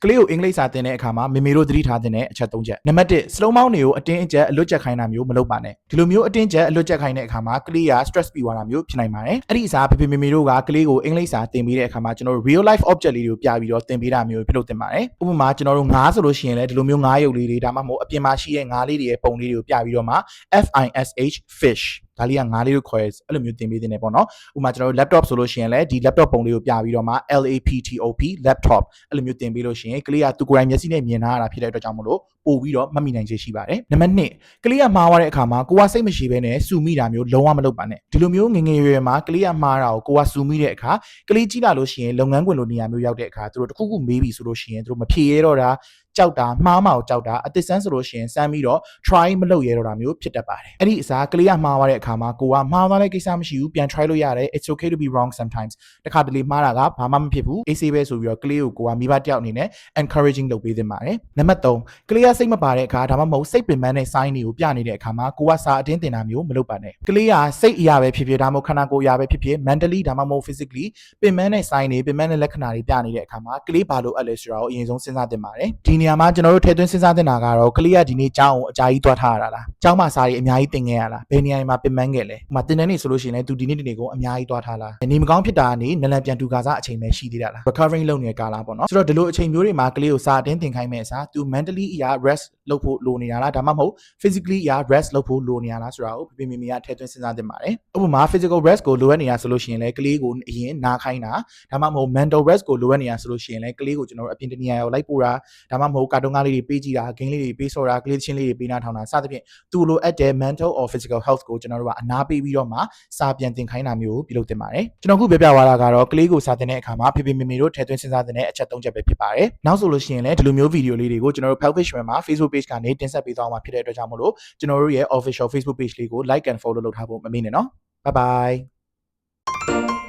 ကလေးကိုအင်္ဂလိပ်စာသင်တဲ့အခါမှာမေမေတို့သတိထားတဲ့အချက်3ချက်နံပါတ်1 slow mouse တွေကိုအတင်းအကျပ်အလွတ်ကျက်ခိုင်းတာမျိုးမလုပ်ပါနဲ့ဒီလိုမျိုးအတင်းကျပ်အလွတ်ကျက်ခိုင်းတဲ့အခါမှာကလေးက stress ပြီးသွားတာမျိုးဖြစ်နိုင်ပါတယ်အဲ့ဒီအစားဖေဖေမေမေတို့ကကလေးကိုအင်္ဂလိပ်စာသင်ပေးတဲ့အခါမှာကျွန်တော်တို့ real life object လေးတွေကိုပြပြီးတော့သင်ပေးတာမျိုးပြုလုပ်သင့်ပါတယ်ဥပမာကျွန်တော်တို့ငါးဆိုလို့ရှိရင်လည်းဒီလိုမျိုးငါးရုပ်လေးတွေဒါမှမဟုတ်အပြင်မှာရှိတဲ့ငါးလေးတွေရဲ့ပုံလေးတွေကိုပြပြီးတော့မှ FISH fishဒါလေးကငါးလေးကိုခေါ်ရဲအဲ့လိုမျိုးသင်ပေးသင့်တယ်ပေါ့နော်ဥပမာကျွန်တော်တို့ laptop ဆိုလို့ရှိရင်လည်းဒီ laptop ပုံလေးကိုပြပြီးတော့မှ LAPTOP laptop အဲ့လိုမျိုးသင်ပေးလို့ရှိရင်ကလေးကသူကိုယ်တိုင်မျက်စိနဲ့မြင်ထားရတာဖြစ်တဲ့အတွက်ကြောင့်မလို့ပို့ပြီးတော့မှတ်မိနိုင်ခြေရှိပါတယ်နံပါတ်2ကလေးကမှားသွားတဲ့အခါမှာကိုကစိတ်မရှိဘဲနဲ့စူမိတာမျိုးလုံးဝမလုပ်ပါနဲ့ဒီလိုမျိုးငငယ်ရွယ်မှာကလေးကမှားတာကိုကိုကစူမိတဲ့အခါကလေးကြီးလာလို့ရှိရင်လုပ်ငန်းခွင်လိုနေရာမျိုးရောက်တဲ့အခါသူတို့တခုခုမေးပြီဆိုလို့ရှိရင်သူတို့မဖြေရတော့တာကြောက်တာမှားမအောင်ကြောက်တာအသစ်ဆန်းဆိုလို့ရှိရင်စမ်းပြီးတော့ try မလုပ်ရတော့တာမျိုးဖြစ်တတ်ပါတယ်အဲ့ဒီအစားကလေးကမှားသွားတဲ့အခါမှာကိုကမှားသွားတဲ့ကိစ္စမရှိဘူးပြန် try လို့ရတယ် it's okay to be wrong sometimes တခါတလေမှားတာကဘာမှမဖြစ်ဘူးအေးဆေးပဲဆိုပြီးတော့ကလေးကိုကမိဘတယောက်အနေနဲ့ encouraging လုပ်ပေးသင့်ပါတယ်နံပါတ်3ကလေးကစိတ်မပါတဲ့အခါဒါမှမဟုတ်စိတ်ပင်ပန်းတဲ့ sign တွေကိုပြနေတဲ့အခါမှာကိုကစာအတင်းတင်တာမျိုးမလုပ်ပါနဲ့ကလေးကစိတ်အရာပဲဖြစ်ဖြစ်ဒါမှမဟုတ်ခန္ဓာကိုယ်အရာပဲဖြစ်ဖြစ် mentally ဒါမှမဟုတ် physically ပင်ပန်းတဲ့ sign တွေပင်ပန်းတဲ့လက္ခဏာတွေပြနေတဲ့အခါမှာကလေးဘာလို့အပ်လဲဆိုတာကိုအရင်ဆုံးစဉ်းစားသင့်ပါတယ်ဒီနေရာမှာကျွန်တော်တို့ထည့်သွင်းစဉ်းစားသင့်တာကတော့ကလေးကဒီနေ့ကျောင်းကိုအကြာကြီးသွားထားရတာလားကျောင်းမှာစာတွေအများကြီးသင်ခဲ့ရလားဘယ်နေရာမှာပင်ပန်းခဲ့လဲဥပမာသင်တန်းနေဆိုလို့ရှိရင်လည်းသူဒီနေ့ဒီနေ့ကိုအများကြီးသွားထားလားနေမကောင်းဖြစ်တာကနေနလန်ပြန်တူကားစားအချိန်ပဲရှိသေးတာလား recovering လုပ်နေတဲ့ကာလပေါ့နော်ဆိုတော့ဒီလိုအချိန်မျိုးတွေမှာကလေးကိုစာအတင်းသင်ခိုင်းမဲ့အစားသူ mentally အရာ rest လုပ်ဖို့လိုနေတာလားဒါမှမဟုတ် physically အရာ rest လုပ်ဖို့လိုနေတာလားဆိုတာကိုဖေဖေမေမေကထည့်သွင်းစဉ်းစားသင့်ပါတယ်ဥပမာ physical rest ကိုလိုအပ်နေတာဆိုလို့ရှိရင်လည်းကလေးကိုအရင်နားခိုင်းတာဒါမှမဟုတ် mental rest ကိုလိုအပ်နေတာဆိုလို့ရှိရင်လည်းကလေးကိုကျွန်တော်တို့အပြင်တနေရာရောက်လိုက်ပို့တာဒါမှမဟုတ်ကာတွန်းကားလေးတွေပေးကြည့်တာဂိမ်းလေးတွေပေးဆော့တာကလေးချင်းလေးတွေပေးနားထောင်တာစသဖြင့်သူ့လိုအပ်တဲ့ mental or physical health ကိုကျွန်တော်တို့ကအနားပေးပြီးတော့မှစာပြန်သင်ခိုင်းတာမျိုးကိုပြုလုပ်သင့်ပါတယ်ကျွန်တော်ခုပြောပြသွားတာကတော့ကလေးကိုစာသင်တဲ့အခါမှာဖေဖေမေမေတို့ထည့်သွင်းစဉ်းစားတဲ့အချက်3ချက်ပဲဖြစ်ပါတယ်နောက်ဆိုလို့ရှိရင်လည်းဒီလိုမျိုးဗီဒီယိုလေးတွေကိုကျွန်တော်တို့ Pelfish မှာ Facebook page ကနေတင်ဆက်ပေးသွားမှာဖြစ်တဲ့အတွက်ကြောင့်မလို့ကျွန်တော်တို့ရဲ့ official Facebook page လေးကို like and follow လုပ်ထားဖို့မမေ့နဲ့နော် bye bye